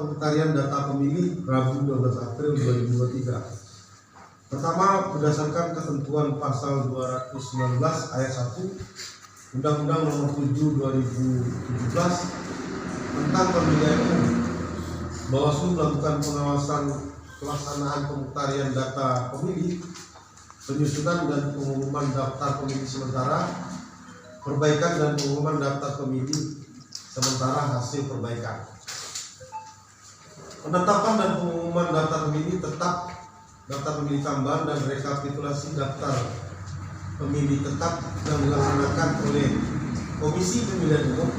pemutarian data pemilih Rabu 12 April 2023. Pertama, berdasarkan ketentuan pasal 219 ayat 1 Undang-Undang Nomor 7 2017 tentang pemilihan umum, Bawaslu melakukan pengawasan pelaksanaan pemutarian data pemilih, penyusunan dan pengumuman daftar pemilih sementara, perbaikan dan pengumuman daftar pemilih sementara hasil perbaikan, penetapan dan pengumuman daftar pemilih tetap, daftar pemilih tambahan dan rekapitulasi daftar pemilih tetap yang dilaksanakan oleh Komisi Pemilihan Umum.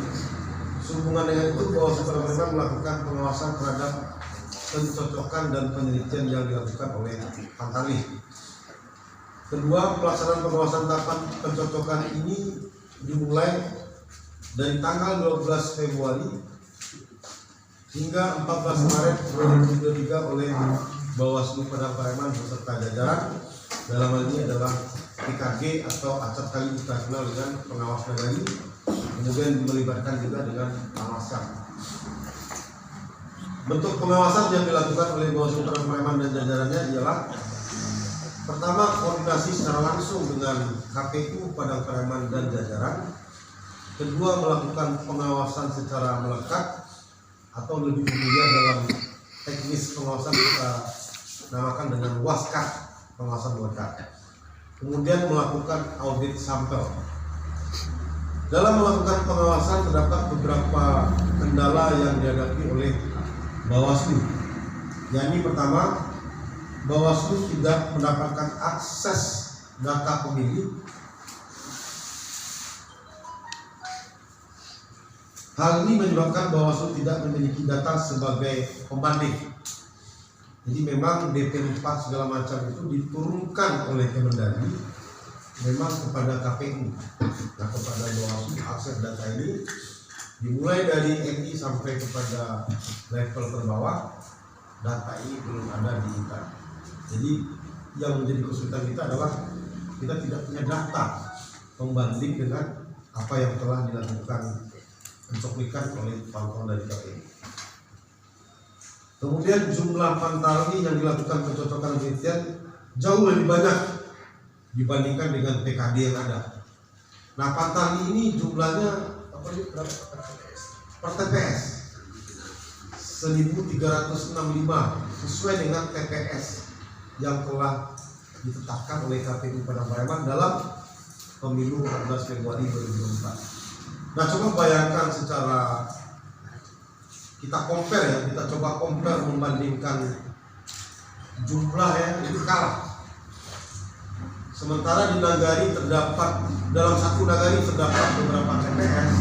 Sehubungan dengan itu, Bawaslu Kota melakukan pengawasan terhadap pencocokan dan penelitian yang dilakukan oleh Pantali. Kedua, pelaksanaan pengawasan tahapan pencocokan ini dimulai dari tanggal 12 Februari hingga 14 Maret 2023 oleh Bawaslu Padang Pariaman beserta jajaran. Dalam hal ini adalah PKG atau acap kali kita kenal dengan pengawas nagari, kemudian melibatkan juga dengan Panwascam. Bentuk pengawasan yang dilakukan oleh Bawaslu Padang Pariaman dan jajarannya ialah: pertama, koordinasi secara langsung dengan KPU Padang Pariaman dan jajaran. Kedua, melakukan pengawasan secara melekat atau lebih familiar dalam teknis pengawasan kita namakan dengan WASCAT, pengawasan melekat. Kemudian melakukan audit sampel. Dalam melakukan pengawasan terdapat beberapa kendala yang dihadapi oleh Bawaslu. Yakni pertama, Bawaslu tidak mendapatkan akses data pemilih. Hal ini menyebabkan Bawaslu tidak memiliki data sebagai pembanding. Jadi memang DP4 segala macam itu diturunkan oleh Kemendagri memang kepada KPU. Nah, kepada Bawaslu akses data ini dimulai dari NI sampai kepada level terbawah, data ini belum ada di kita. Jadi yang menjadi kesulitan kita adalah kita tidak punya data pembanding dengan apa yang telah dilakukan pencoplikan oleh kawan-kawan dari KPU. Kemudian jumlah Pantali yang dilakukan pencocokan penelitian jauh lebih banyak dibandingkan dengan PKD yang ada. Nah, Pantali ini jumlahnya per TPS 1.365 sesuai dengan TPS yang telah ditetapkan oleh KPU Padang Pariaman dalam pemilu 14 Februari 2024. Nah, coba bayangkan secara kita compare ya, kita coba compare membandingkan jumlah ya, itu kalah. Sementara di nagari terdapat, dalam satu nagari terdapat beberapa TPS.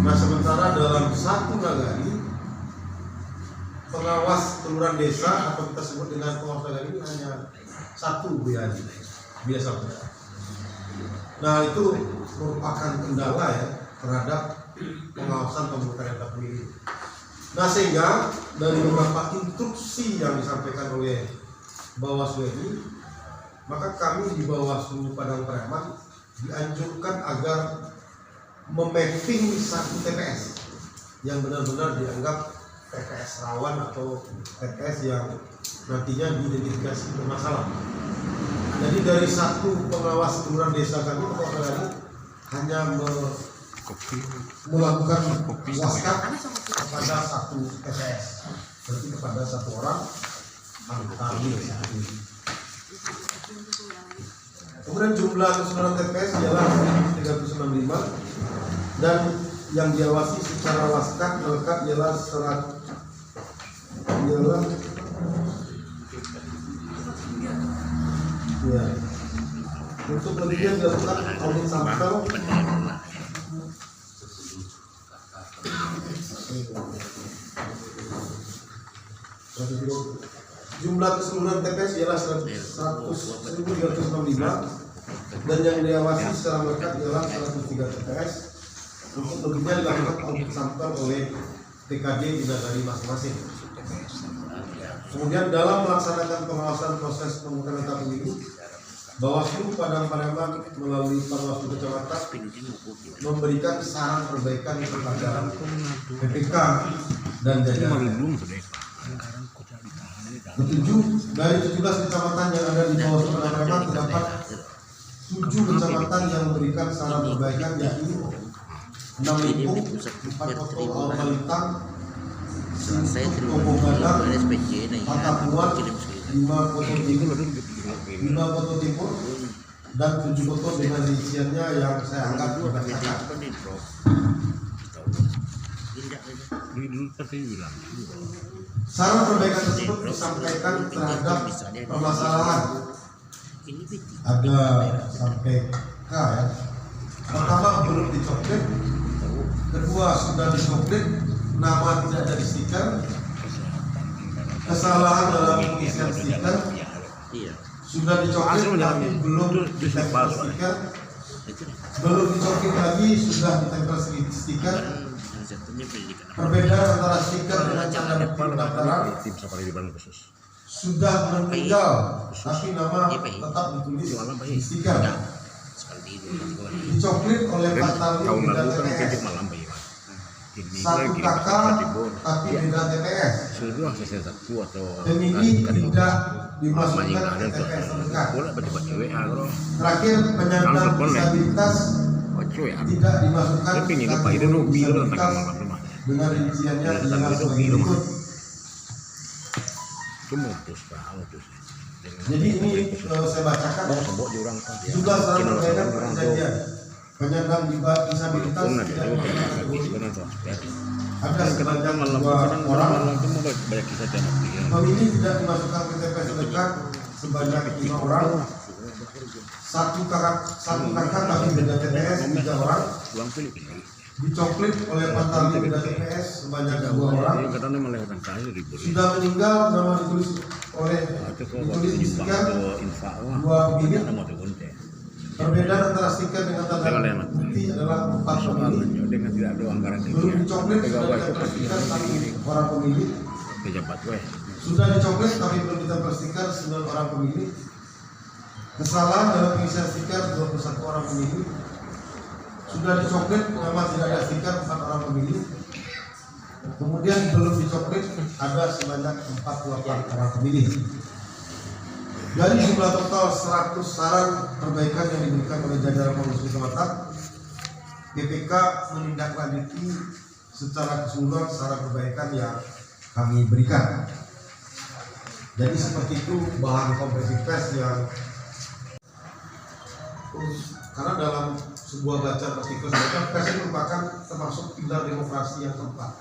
Nah, sementara dalam satu nagari pengawas kelurahan desa atau kita sebut dengan pengawas nagari ini hanya satu biasa. Nah, itu merupakan kendala ya terhadap pengawasan pemutaran data pemilih. Nah, sehingga dari beberapa instruksi yang disampaikan oleh Bawaslu ini, maka kami di Bawaslu Padang Pariaman dianjurkan agar memapping satu TPS yang benar-benar dianggap TPS rawan atau TPS yang nantinya diidentifikasi bermasalah. Jadi dari satu pengawas kelurahan desa kami hanya melakukan WASCAT kepada satu TPS, berarti kepada satu orang anggota. Kemudian jumlah keseluruhan TPS ialah 395 dan yang diawasi secara WASCAT melekat ialah ya. Untuk penelitian dilakukan audit sampel. Jumlah keseluruhan TPS ialah 1.365 dan yang diawasi secara melekat ialah 103 TPS. Untuk lebihnya dilakukan audit sampel oleh TKD di nagari masing-masing. Kemudian dalam melaksanakan pengawasan proses pemutaran data pemilih, Bawaslu Padang Pariaman melalui Panwaslu Kecamatan memberikan saran perbaikan kepada PPK dan jajaran. Ketujuh dari 17 kecamatan yang ada di Bawaslu Padang Pariaman terdapat 7 kecamatan yang memberikan saran perbaikan, yakni 6 Limpung, 4 Koto Awal Balitang, Kopo Gadang, 4 Tapuan, 5 Koto Timur, dan 7 Koto dengan rinciannya yang saya anggap berdasarkan. Saran perbaikan tersebut disampaikan terhadap permasalahan. Ada sampai K ya. Pertama, belum dicoklit. Kedua, sudah dicoklit, nama tidak ada di stiker. Kesalahan dalam pengisian stiker. Sudah dicoklit tapi belum ditempel stiker. Belum dicoklit lagi sudah ditempel stiker. Perbedaan antara stiker dengan tanda bukti pendaftaran. Sudah meninggal tapi nama tetap ditulis di stiker. Dicoklit oleh Pak Tali beda TPS. Satu kakak tapi beda TPS. Dan ini tidak dimasukkan ke TPS terdekat. Terakhir, penyandang disabilitas tidak dimasukkan ke disabilitas dengan rinciannya adalah sebagai berikut. Jadi ini saya bacakan juga saran perbaikan perjanjian penyandang disabilitas tidak memiliki kategori. Ada sebanyak 2 orang. Pemilih tidak dimasukkan ke TPS terdekat sebanyak 5 orang. Satu kakak tapi beda TPS 3 orang. Dicoklit oleh Pak Tali beda TPS sebanyak 2 orang. Sudah meninggal, nama ditulis di stiker 2 pemilih. Perbedaan antara stiker dengan tanda bukti adalah 4 pemilih. Belum dicoklit sudah ditempel stiker tapi orang pemilih. Sudah dicoklit tapi belum ditempel stiker 9 orang pemilih. Kesalahan dalam pengisian stiker 21 orang pemilih. Sudah dicoklit nama tidak ada stiker 4 orang pemilih. Kemudian belum dicoklit ada sebanyak 48 orang pemilih. Dari jumlah total 100 saran perbaikan yang diberikan oleh jajaran Bawaslu Kecamatan, PPK menindaklanjuti secara keseluruhan saran perbaikan yang kami berikan. Jadi seperti itu bahan konferensi pers yang, karena dalam sebuah bacaan artikel pers merupakan termasuk pilar demokrasi yang keempat.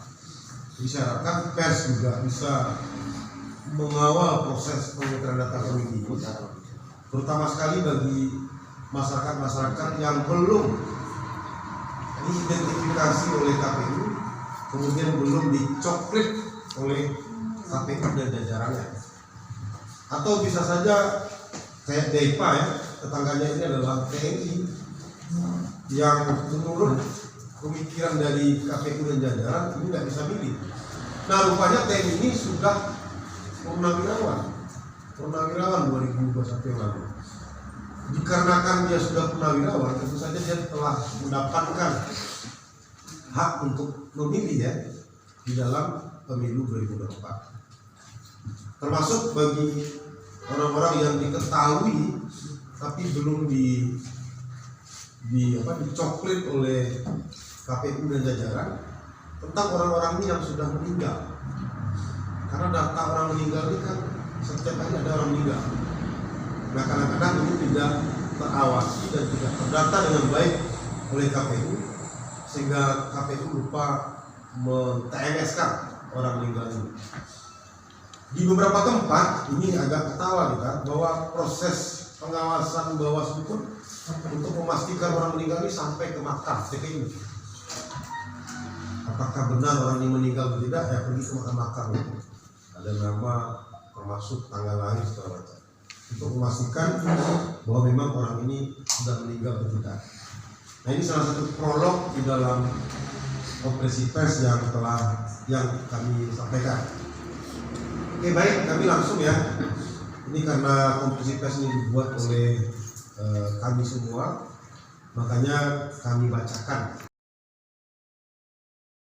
Jadi saya harapkan pers juga bisa mengawal proses pengumpulan data pemilih, terutama sekali bagi masyarakat yang belum diidentifikasi oleh KPU, kemudian belum dicoklit oleh KPU dan jajarannya. Atau bisa saja kayak DEPA ya, tetangganya ini adalah TNI yang menurut pemikiran dari KPU dan jajaran ini nggak bisa pilih. Nah rupanya TNI ini sudah purnawirawan 2021 yang lalu. Dikarenakan dia sudah purnawirawan, tentu saja dia telah mendapatkan hak untuk memilih ya di dalam pemilu 2024. Termasuk bagi orang-orang yang diketahui tapi belum dicoklit oleh KPU dan jajaran tentang orang-orang ini yang sudah meninggal. Karena data orang meninggal ini kan setiap hari ada orang meninggal. Nah kadang-kadang ini tidak terawasi dan tidak terdata dengan baik oleh KPU, sehingga KPU lupa men-TMS-kan orang meninggal ini. Di beberapa tempat ini agak ketawa kita bahwa proses pengawasan Bawaslu pun untuk memastikan orang meninggal ini sampai ke makam TPU. Apakah benar orang ini meninggal atau tidak? Ya pergi ke makam itu. Ada nama, termasuk tanggal lahir segala macam, untuk memastikan bahwa memang orang ini sudah meninggal atau tidak. Nah ini salah satu prolog di dalam konferensi pers yang kami sampaikan. Oke baik, kami langsung ya. Ini karena konferensi pers ini dibuat oleh kami semua, makanya kami bacakan